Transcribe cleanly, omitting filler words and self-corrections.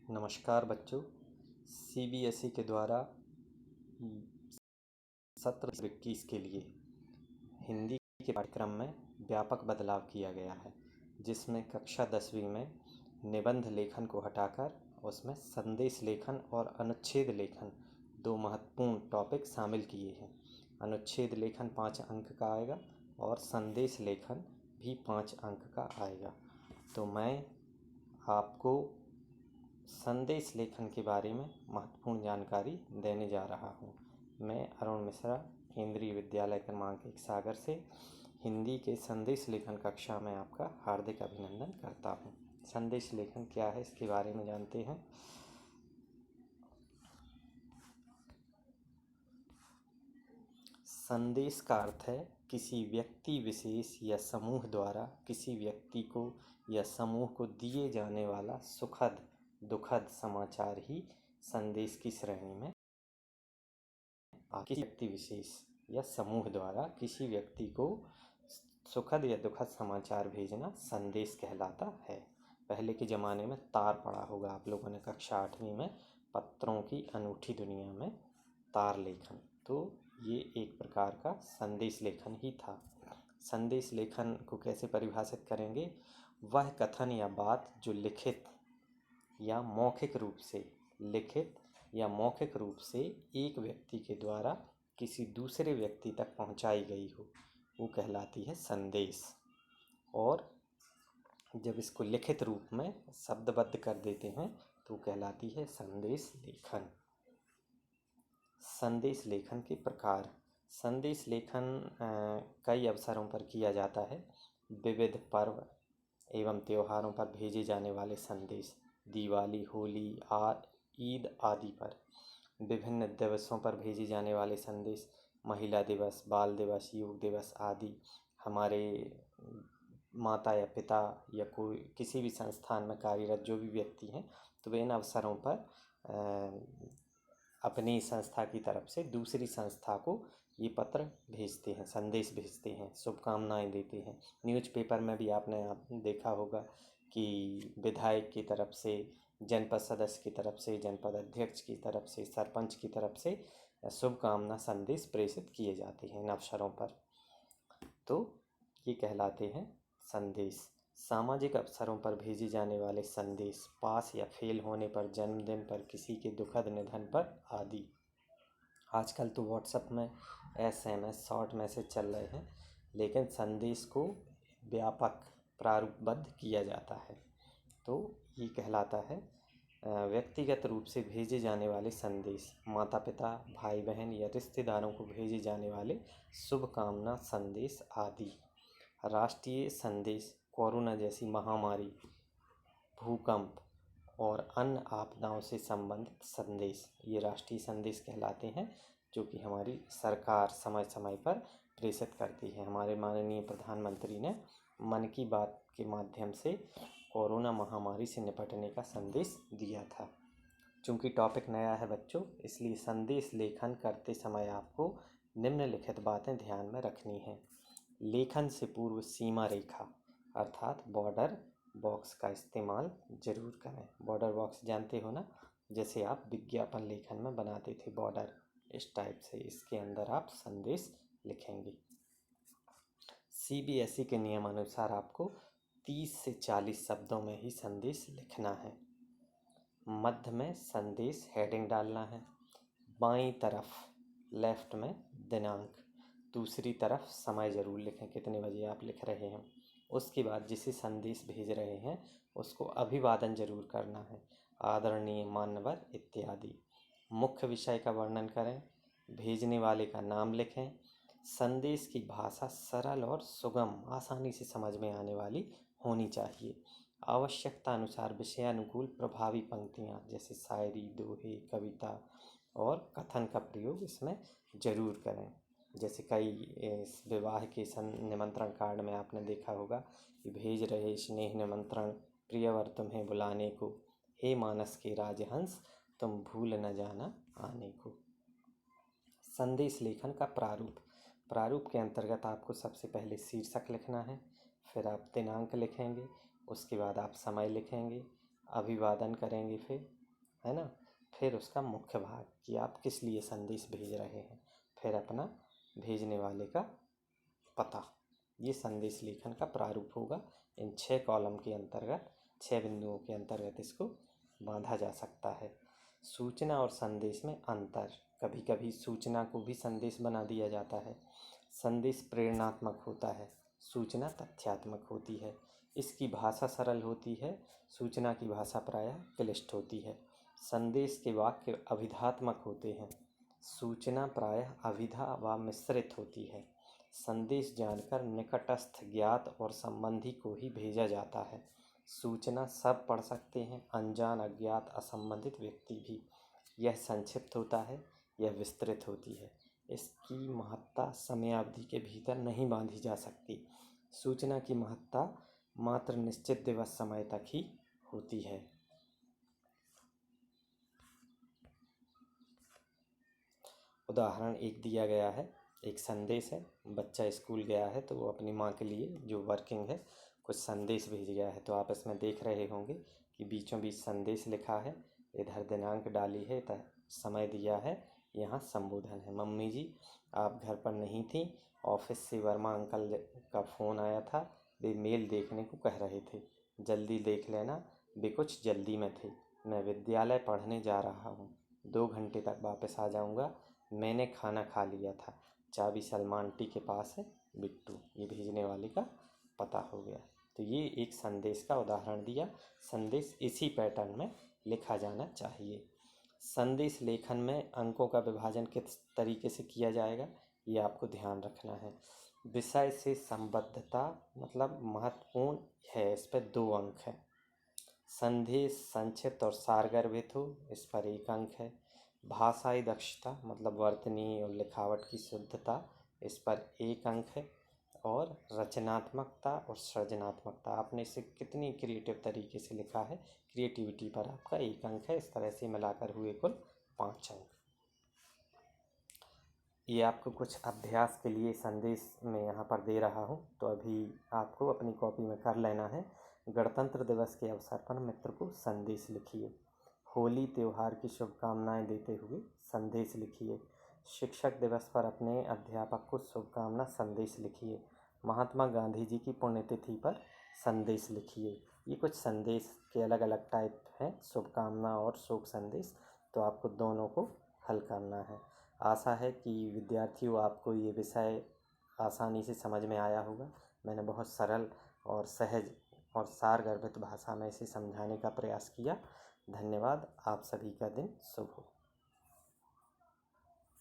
नमस्कार बच्चों। सीबीएसई के द्वारा सत्र 21 के लिए हिंदी के पाठ्यक्रम में व्यापक बदलाव किया गया है, जिसमें कक्षा 10वीं में निबंध लेखन को हटाकर उसमें संदेश लेखन और अनुच्छेद लेखन दो महत्वपूर्ण टॉपिक शामिल किए हैं। अनुच्छेद लेखन 5 अंक का आएगा और संदेश लेखन भी 5 अंक का आएगा। तो मैं आपको संदेश लेखन के बारे में महत्वपूर्ण जानकारी देने जा रहा हूँ। मैं अरुण मिश्रा, केंद्रीय विद्यालय क्रमांक 1 सागर से हिंदी के संदेश लेखन कक्षा में आपका हार्दिक अभिनंदन करता हूँ। संदेश लेखन क्या है, इसके बारे में जानते हैं। संदेश का अर्थ है किसी व्यक्ति विशेष या समूह द्वारा किसी व्यक्ति को या समूह को दिए जाने वाला सुखद दुखद समाचार ही संदेश की श्रेणी में किसी व्यक्ति विशेष या समूह द्वारा किसी व्यक्ति को सुखद या दुखद समाचार भेजना संदेश कहलाता है। पहले के ज़माने में तार पढ़ा होगा आप लोगों ने कक्षा 8वीं में, पत्रों की अनूठी दुनिया में तार लेखन। तो ये एक प्रकार का संदेश लेखन ही था। संदेश लेखन को कैसे परिभाषित करेंगे? वह कथन या बात जो लिखित या मौखिक रूप से एक व्यक्ति के द्वारा किसी दूसरे व्यक्ति तक पहुंचाई गई हो, वो कहलाती है संदेश। और जब इसको लिखित रूप में शब्दबद्ध कर देते हैं तो कहलाती है संदेश लेखन। संदेश लेखन के प्रकार। संदेश लेखन कई अवसरों पर किया जाता है। विविध पर्व एवं त्योहारों पर भेजे जाने वाले संदेश, दिवाली, होली, ईद आदि पर। विभिन्न दिवसों पर भेजे जाने वाले संदेश, महिला दिवस, बाल दिवस, योग दिवस आदि। हमारे माता या पिता या कोई किसी भी संस्थान में कार्यरत जो भी व्यक्ति हैं, तो वे इन अवसरों पर अपनी संस्था की तरफ से दूसरी संस्था को ये पत्र भेजते हैं, संदेश भेजते हैं, शुभकामनाएं देते हैं। न्यूज़पेपर में भी आपने देखा होगा कि विधायक की तरफ से, जनपद सदस्य की तरफ से, जनपद अध्यक्ष की तरफ से, सरपंच की तरफ से शुभकामना संदेश प्रेषित किए जाते हैं इन अवसरों पर। तो ये कहलाते हैं संदेश। सामाजिक अवसरों पर भेजे जाने वाले संदेश, पास या फेल होने पर, जन्मदिन पर, किसी के दुखद निधन पर आदि। आजकल तो व्हाट्सएप में SMS शॉर्ट मैसेज चल रहे हैं, लेकिन संदेश को व्यापक प्रारूपबद्ध किया जाता है। तो ये कहलाता है व्यक्तिगत रूप से भेजे जाने वाले संदेश, माता पिता, भाई बहन या रिश्तेदारों को भेजे जाने वाले शुभकामना संदेश आदि। राष्ट्रीय संदेश, कोरोना जैसी महामारी, भूकंप और अन्य आपदाओं से संबंधित संदेश, ये राष्ट्रीय संदेश कहलाते हैं, जो कि हमारी सरकार समय समय पर प्रेषित करती है। हमारे माननीय प्रधानमंत्री ने मन की बात के माध्यम से कोरोना महामारी से निपटने का संदेश दिया था। चूँकि टॉपिक नया है बच्चों, इसलिए संदेश लेखन करते समय आपको निम्नलिखित बातें ध्यान में रखनी हैं। लेखन से पूर्व सीमा रेखा अर्थात बॉर्डर बॉक्स का इस्तेमाल ज़रूर करें। बॉर्डर बॉक्स जानते हो ना, जैसे आप विज्ञापन लेखन में बनाते थे बॉर्डर, इस टाइप से इसके अंदर आप संदेश लिखेंगे। सीबीएसई के नियमानुसार आपको 30 से 40 शब्दों में ही संदेश लिखना है। मध्य में संदेश हेडिंग डालना है। बाईं तरफ लेफ्ट में दिनांक, दूसरी तरफ समय ज़रूर लिखें, कितने बजे आप लिख रहे हैं। उसके बाद जिसे संदेश भेज रहे हैं उसको अभिवादन ज़रूर करना है, आदरणीय, मान्यवर इत्यादि। मुख्य विषय का वर्णन करें, भेजने वाले का नाम लिखें। संदेश की भाषा सरल और सुगम, आसानी से समझ में आने वाली होनी चाहिए। आवश्यकता अनुसार विषयानुकूल प्रभावी पंक्तियाँ जैसे शायरी, दोहे, कविता और कथन का प्रयोग इसमें ज़रूर करें। जैसे कई विवाह के निमंत्रण कार्ड में आपने देखा होगा कि भेज रहे स्नेह निमंत्रण, प्रियवर तुम्हें बुलाने को, हे मानस के राजहंस तुम भूल न जाना आने को। संदेश लेखन का प्रारूप के अंतर्गत आपको सबसे पहले शीर्षक लिखना है, फिर आप दिनांक लिखेंगे, उसके बाद आप समय लिखेंगे, अभिवादन करेंगे, फिर है ना, फिर उसका मुख्य भाग कि आप किस लिए संदेश भेज रहे हैं, फिर अपना भेजने वाले का पता। ये संदेश लेखन का प्रारूप होगा। इन 6 कॉलम के अंतर्गत, 6 बिंदुओं के अंतर्गत इसको बांधा जा सकता है। सूचना और संदेश में अंतर। कभी कभी सूचना को भी संदेश बना दिया जाता है। संदेश प्रेरणात्मक होता है, सूचना तथ्यात्मक होती है। इसकी भाषा सरल होती है, सूचना की भाषा प्रायः क्लिष्ट होती है। संदेश के वाक्य अभिधात्मक होते हैं, सूचना प्रायः अभिधा व मिश्रित होती है। संदेश जानकर निकटस्थ ज्ञात और संबंधी को ही भेजा जाता है। सूचना सब पढ़ सकते हैं, अनजान अज्ञात असंबंधित व्यक्ति भी। यह संक्षिप्त होता है, यह विस्तृत होती है। इसकी महत्ता समयावधि के भीतर नहीं बांधी जा सकती। सूचना की महत्ता मात्र निश्चित दिवस समय तक ही होती है। उदाहरण एक दिया गया है, एक संदेश है। बच्चा स्कूल गया है तो वो अपनी माँ के लिए जो वर्किंग है कुछ संदेश भेज गया है। तो आप इसमें देख रहे होंगे कि बीचों बीच संदेश लिखा है, इधर दिनांक डाली है, इधर समय दिया है, यहाँ संबोधन है। मम्मी जी आप घर पर नहीं थी, ऑफिस से वर्मा अंकल का फ़ोन आया था, वे मेल देखने को कह रहे थे, जल्दी देख लेना, वे कुछ जल्दी में थे। मैं विद्यालय पढ़ने जा रहा हूँ, 2 घंटे तक वापस आ जाऊँगा। मैंने खाना खा लिया था, चाबी सलमान आंटी के पास है, बिट्टू। ये भेजने वाले का पता हो गया। तो ये एक संदेश का उदाहरण दिया। संदेश इसी पैटर्न में लिखा जाना चाहिए। संदेश लेखन में अंकों का विभाजन किस तरीके से किया जाएगा ये आपको ध्यान रखना है। विषय से संबद्धता मतलब महत्वपूर्ण है, इस पर 2 अंक है। संदेश संक्षिप्त और सारगर्भित हो, इस पर 1 अंक है। भाषाई दक्षता मतलब वर्तनी और लिखावट की शुद्धता, इस पर 1 अंक है। और रचनात्मकता और सृजनात्मकता, आपने इसे कितनी क्रिएटिव तरीके से लिखा है, क्रिएटिविटी पर आपका 1 अंक है। इस तरह से मिलाकर हुए कुल 5 अंक। ये आपको कुछ अभ्यास के लिए संदेश में यहाँ पर दे रहा हूँ, तो अभी आपको अपनी कॉपी में कर लेना है। गणतंत्र दिवस के अवसर पर मित्र को संदेश लिखिए। होली त्यौहार की शुभकामनाएं देते हुए संदेश लिखिए। शिक्षक दिवस पर अपने अध्यापक को शुभकामना संदेश लिखिए। महात्मा गांधी जी की पुण्यतिथि पर संदेश लिखिए। ये कुछ संदेश के अलग अलग टाइप हैं, शुभकामना और शोक संदेश। तो आपको दोनों को हल करना है। आशा है कि विद्यार्थियों आपको ये विषय आसानी से समझ में आया होगा। मैंने बहुत सरल और सहज और सारगर्भित भाषा में इसे समझाने का प्रयास किया। धन्यवाद। आप सभी का दिन शुभ हो।